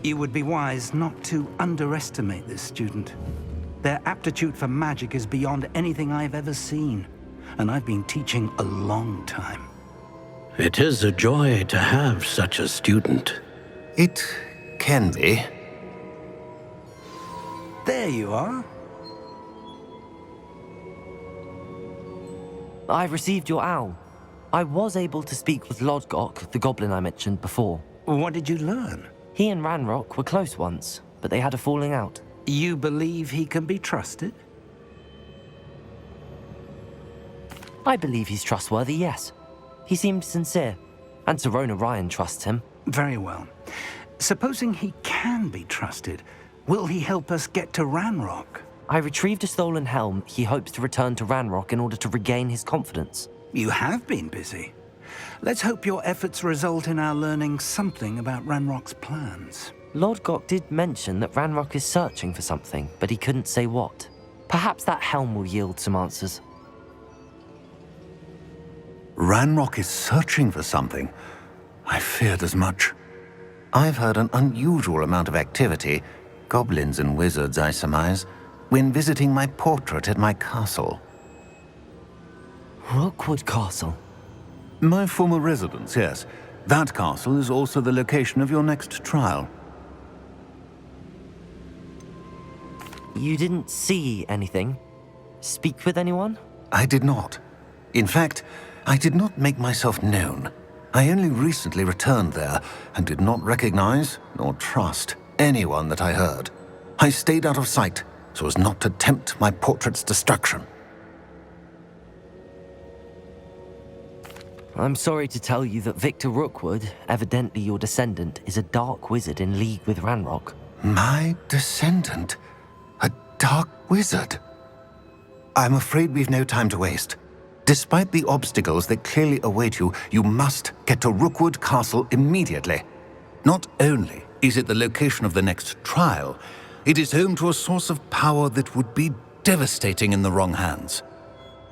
You would be wise not to underestimate this student. Their aptitude for magic is beyond anything I've ever seen, and I've been teaching a long time. It is a joy to have such a student. It can be. There you are. I've received your owl. I was able to speak with Lodgok, the goblin I mentioned before. What did you learn? He and Ranrock were close once, but they had a falling out. You believe he can be trusted? I believe he's trustworthy, yes. He seemed sincere, and Serona Ryan trusts him. Very well. Supposing he can be trusted, will he help us get to Ranrock? I retrieved a stolen helm. He hopes to return to Ranrock in order to regain his confidence. You have been busy. Let's hope your efforts result in our learning something about Ranrock's plans. Lodgok did mention that Ranrock is searching for something, but he couldn't say what. Perhaps that helm will yield some answers. Ranrock is searching for something. I feared as much. I've heard an unusual amount of activity, goblins and wizards, I surmise, when visiting my portrait at my castle. Rookwood Castle? My former residence, yes. That castle is also the location of your next trial. You didn't see anything? Speak with anyone? I did not. In fact, I did not make myself known. I only recently returned there and did not recognize nor trust anyone that I heard. I stayed out of sight so as not to tempt my portrait's destruction. I'm sorry to tell you that Victor Rookwood, evidently your descendant, is a dark wizard in league with Ranrock. My descendant? A dark wizard? I'm afraid we've no time to waste. Despite the obstacles that clearly await you, you must get to Rookwood Castle immediately. Not only is it the location of the next trial, it is home to a source of power that would be devastating in the wrong hands.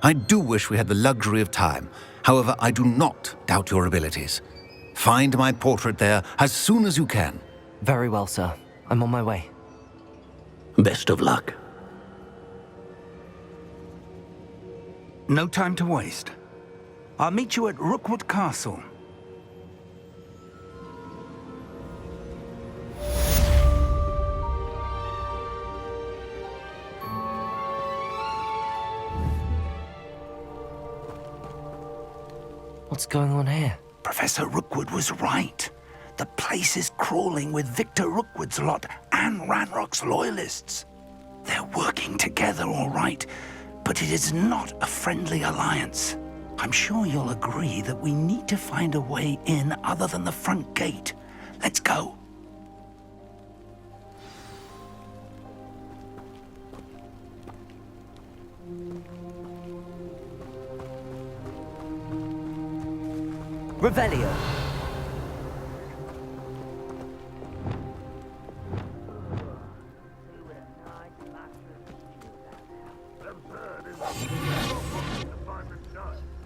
I do wish we had the luxury of time. However, I do not doubt your abilities. Find my portrait there as soon as you can. Very well, sir. I'm on my way. Best of luck. No time to waste. I'll meet you at Rookwood Castle. What's going on here? Professor Rookwood was right. The place is crawling with Victor Rookwood's lot and Ranrock's loyalists. They're working together, all right, but it is not a friendly alliance. I'm sure you'll agree that we need to find a way in other than the front gate. Let's go. Revelio.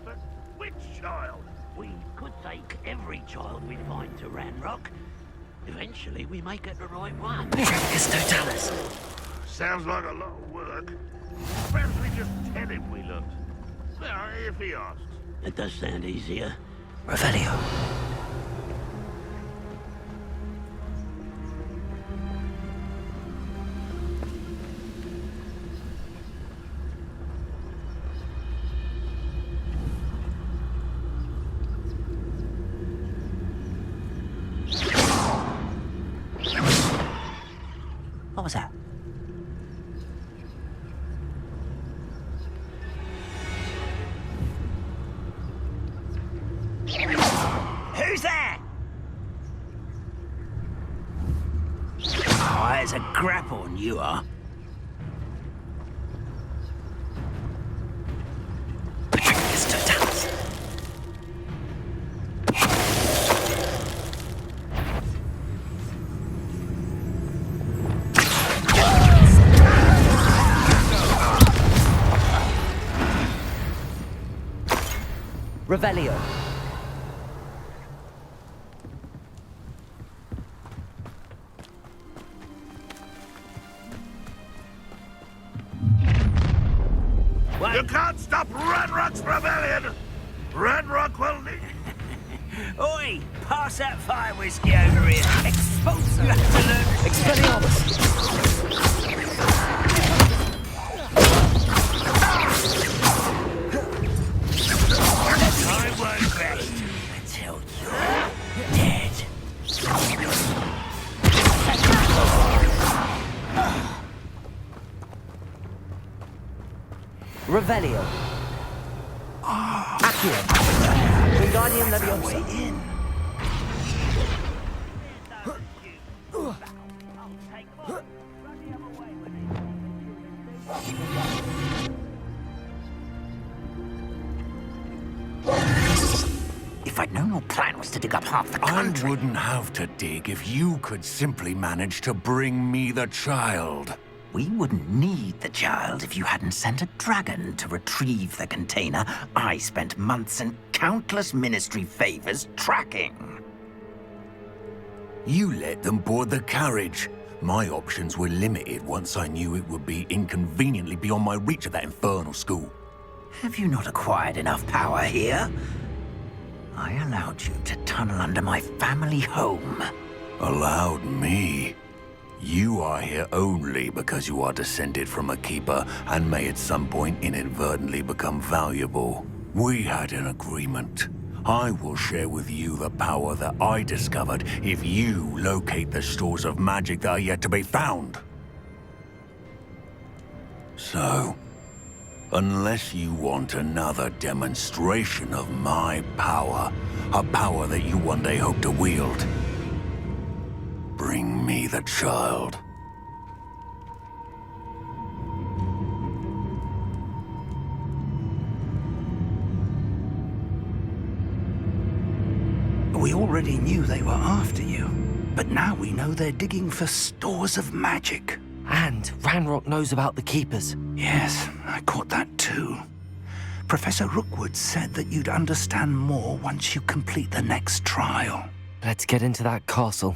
But which child? We could take every child we find to Ranrock. Eventually, we may get the right one. Practice totalis. Sounds like a lot of work. Perhaps we just tell him we looked. Well, if he asks. It does sound easier. Revelio. What was that? Who's that? Oh, there's a grapple on you are. Practice totalis. Revelio. can't stop Ranrock's rebellion! Ranrock will need... Oi! Pass that fire whiskey over here. Expulsor. You have to learn. Expelliarmus! I won't rest until you're dead. Revelio. Accio. Wingardium Leviosa. If I'd known your plan was to dig up half the country... I wouldn't have to dig if you could simply manage to bring me the child. We wouldn't need the child if you hadn't sent a dragon to retrieve the container I spent months and countless ministry favors tracking. You let them board the carriage. My options were limited once I knew it would be inconveniently beyond my reach at that infernal school. Have you not acquired enough power here? I allowed you to tunnel under my family home. Allowed me? You are here only because you are descended from a keeper and may at some point inadvertently become valuable. We had an agreement. I will share with you the power that I discovered if you locate the stores of magic that are yet to be found. So, unless you want another demonstration of my power, a power that you one day hope to wield, bring me the child. We already knew they were after you, but now we know they're digging for stores of magic. And Ranrock knows about the Keepers. Yes, I caught that too. Professor Rookwood said that you'd understand more once you complete the next trial. Let's get into that castle.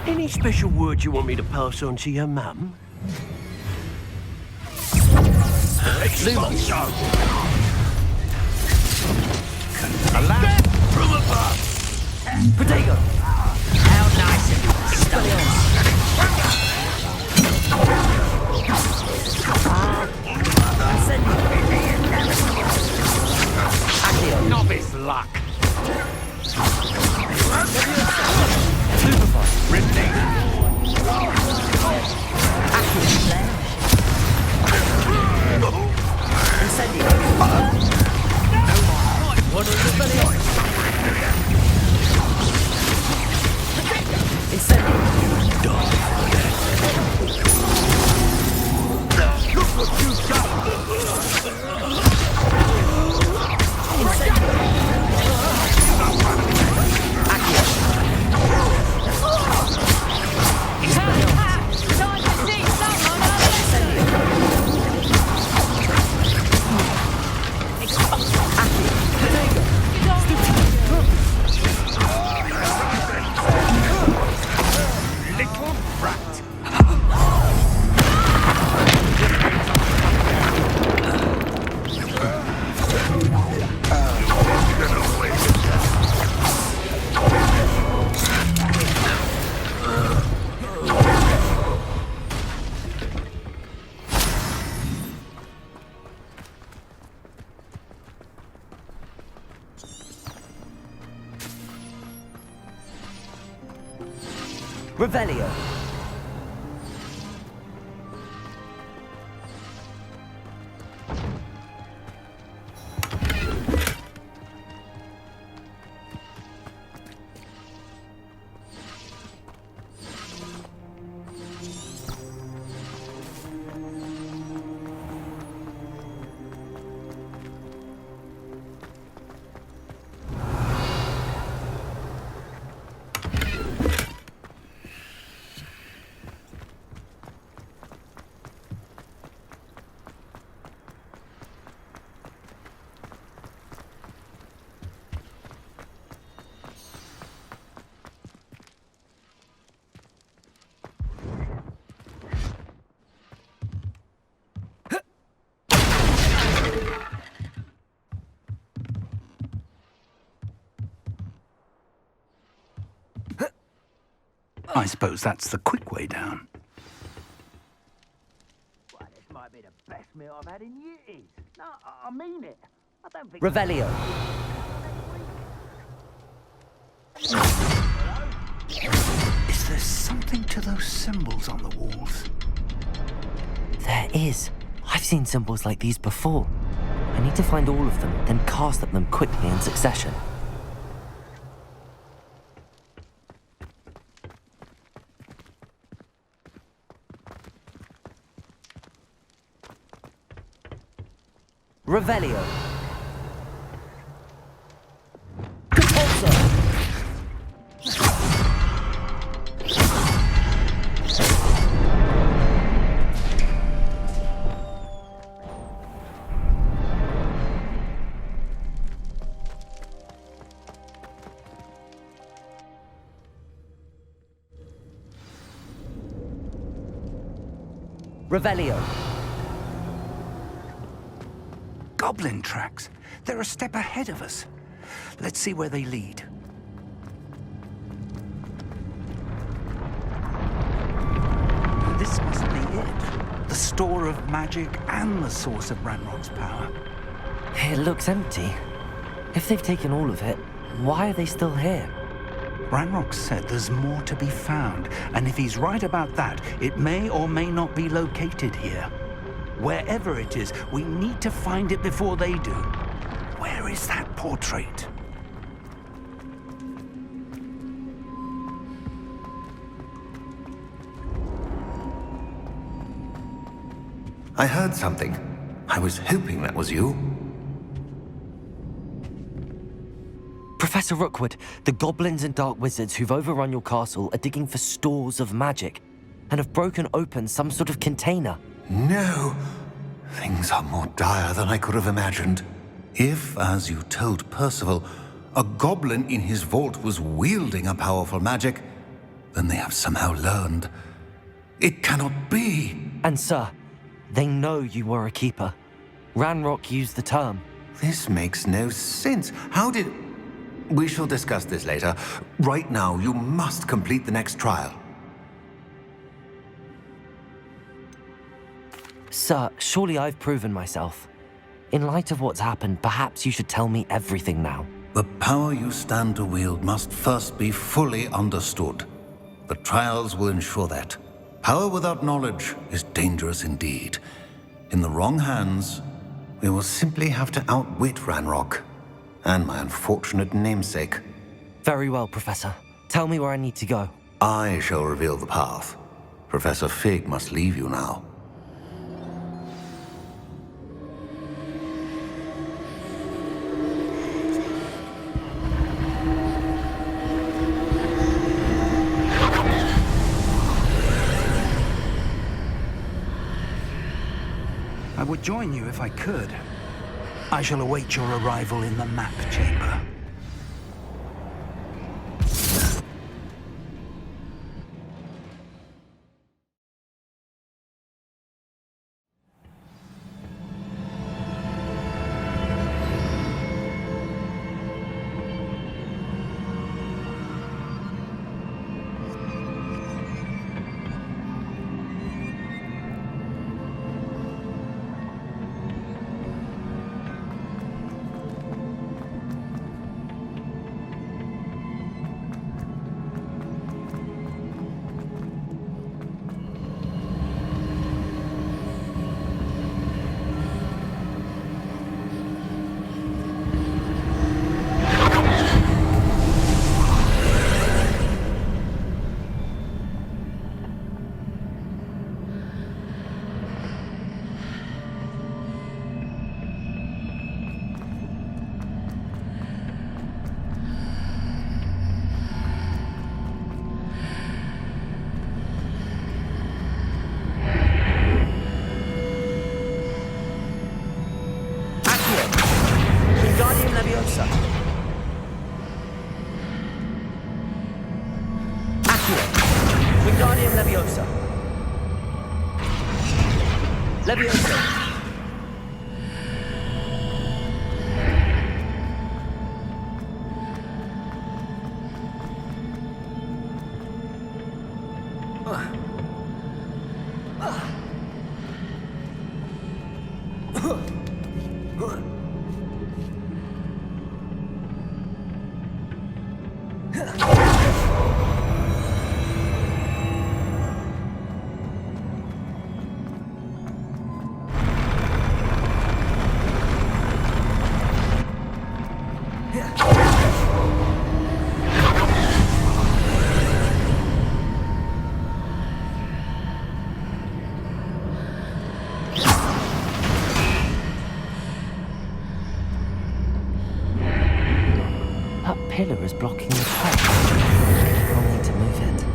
Any special words you want me to pass on to your mum? Expulsor! Left from above! Protego! How nice of you to stop. Accio! Novice luck! Revelio. I suppose that's the quick way down. Well, this might be the best meal I've had in years. No, I mean it. I don't think... Revelio. Is there something to those symbols on the walls? There is. I've seen symbols like these before. I need to find all of them, then cast at them quickly in succession. Revelio. Compulso. Revelio. Goblin tracks. They're a step ahead of us. Let's see where they lead. This must be it. The store of magic and the source of Ranrock's power. It looks empty. If they've taken all of it, why are they still here? Ranrock said there's more to be found, and if he's right about that, it may or may not be located here. Wherever it is, we need to find it before they do. Where is that portrait? I heard something. I was hoping that was you. Professor Rookwood, the goblins and dark wizards who've overrun your castle are digging for stores of magic and have broken open some sort of container. No. Things are more dire than I could have imagined. If, as you told Percival, a goblin in his vault was wielding a powerful magic, then they have somehow learned. It cannot be. And sir, they know you were a keeper. Ranrock used the term. This makes no sense. How did... We shall discuss this later. Right now, you must complete the next trial. Sir, surely I've proven myself. In light of what's happened, perhaps you should tell me everything now. The power you stand to wield must first be fully understood. The trials will ensure that. Power without knowledge is dangerous indeed. In the wrong hands, we will simply have to outwit Ranrock and my unfortunate namesake. Very well, Professor. Tell me where I need to go. I shall reveal the path. Professor Fig must leave you now. I would join you if I could. I shall await your arrival in the map chamber. Leviosa. Leviosa. That pillar is blocking the path. I'll need to move it.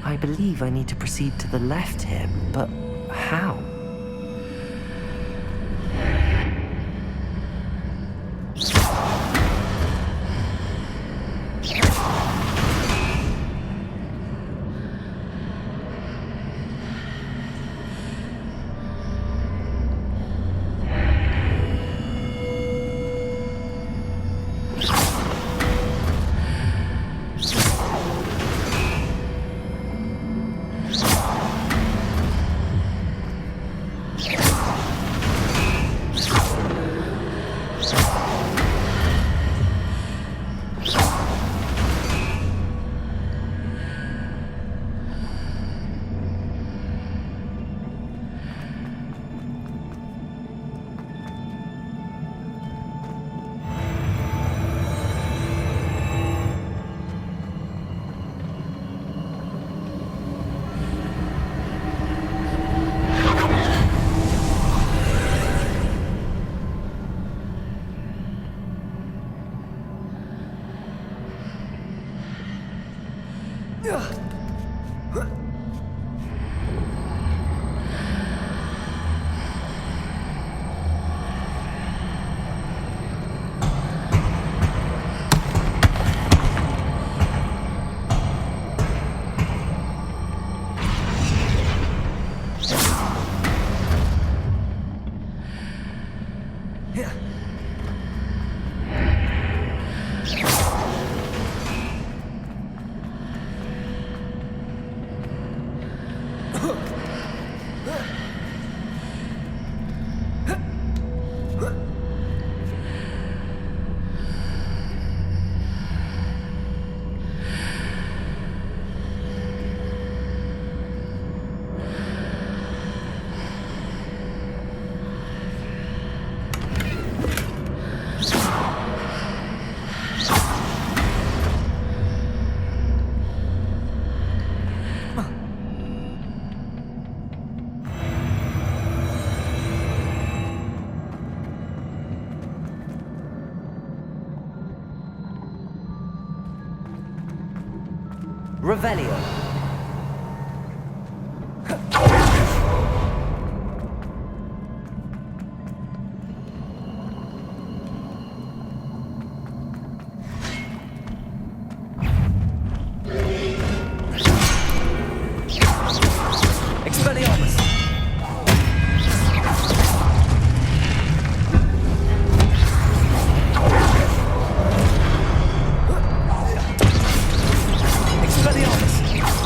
I believe I need to proceed to the left here, but how? Revelio. Expelliarmus. Expelliarmus.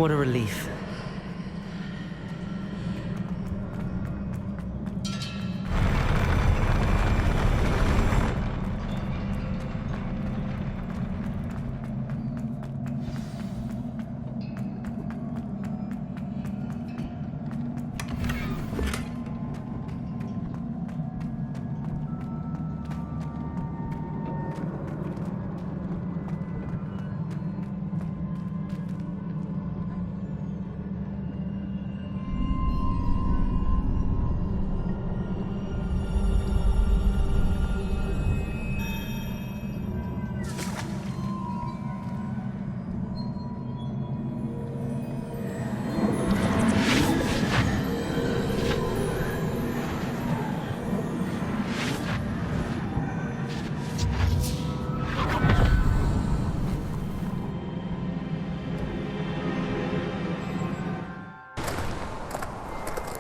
What a relief.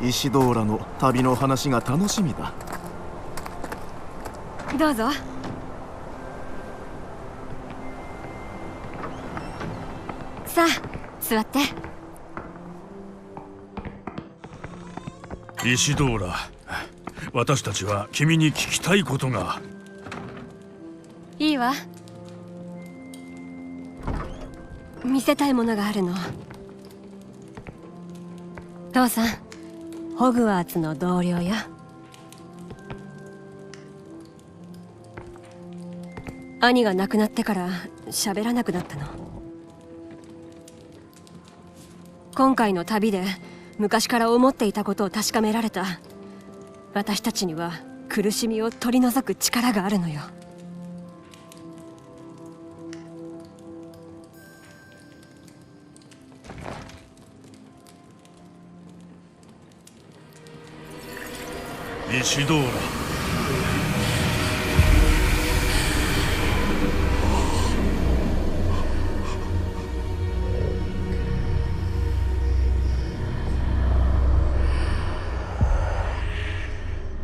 イシドーラの旅の話が楽しみだ。どうぞ。さあ、座って。イシドーラ、私たちは君に聞きたいことが。いいわ。見せたいものがあるの。父さん、ホグワーツの同僚や。兄が亡くなってから喋らなくなったの。今回の旅で昔から思っていたことを確かめられた。私たちには苦しみを取り除く力があるのよ。イシドー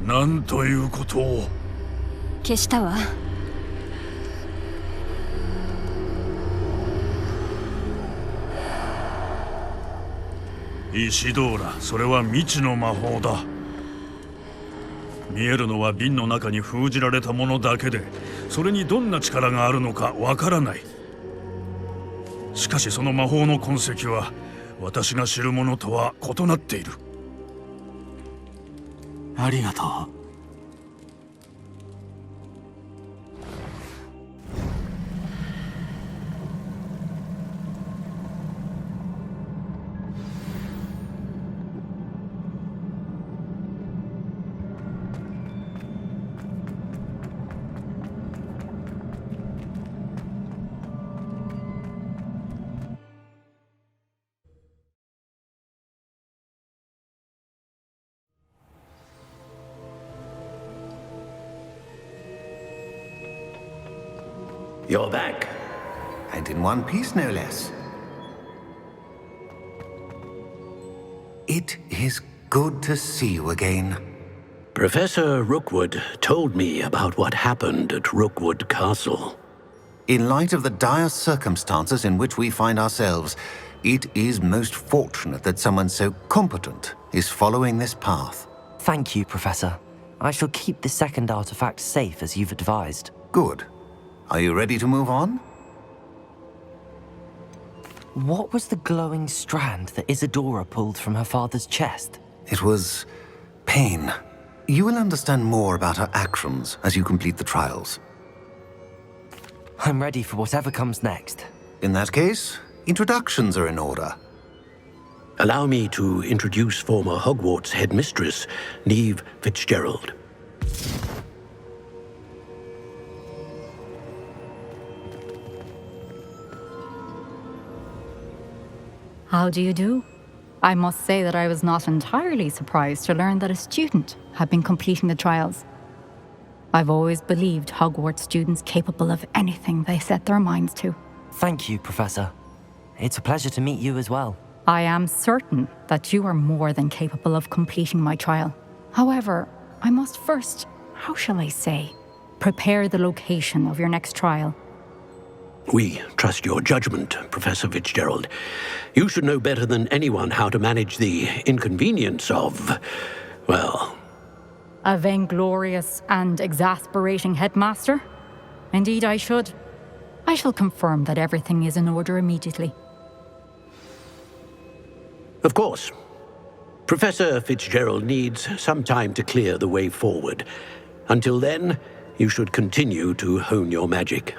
ラ、なんということを。消したわ。イシドーラ、それは未知の魔法だ。見えるのは瓶の中に封じられたものだけで、それにどんな力があるのかわからない。しかしその魔法の痕跡は私が知るものとは異なっている。ありがとう。You're back. And in one piece, no less. It is good to see you again. Professor Rookwood told me about what happened at Rookwood Castle. In light of the dire circumstances in which we find ourselves, it is most fortunate that someone so competent is following this path. Thank you, Professor. I shall keep the second artifact safe as you've advised. Good. Are you ready to move on? What was the glowing strand that Isadora pulled from her father's chest? It was pain. You will understand more about her actions as you complete the trials. I'm ready for whatever comes next. In that case, introductions are in order. Allow me to introduce former Hogwarts headmistress, Neve Fitzgerald. How do you do? I must say that I was not entirely surprised to learn that a student had been completing the trials. I've always believed Hogwarts students capable of anything they set their minds to. Thank you, Professor. It's a pleasure to meet you as well. I am certain that you are more than capable of completing my trial. However, I must first, how shall I say, prepare the location of your next trial. We trust your judgment, Professor Fitzgerald. You should know better than anyone how to manage the inconvenience of, well... A vainglorious and exasperating headmaster? Indeed, I should. I shall confirm that everything is in order immediately. Of course. Professor Fitzgerald needs some time to clear the way forward. Until then, you should continue to hone your magic.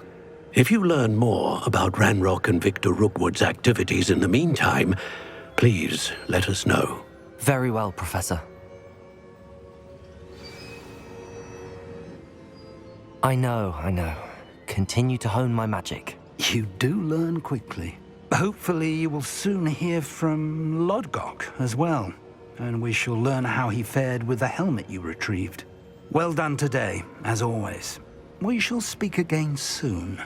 If you learn more about Ranrock and Victor Rookwood's activities in the meantime, please let us know. Very well, Professor. I know. Continue to hone my magic. You do learn quickly. Hopefully you will soon hear from Lodgok as well, and we shall learn how he fared with the helmet you retrieved. Well done today, as always. We shall speak again soon.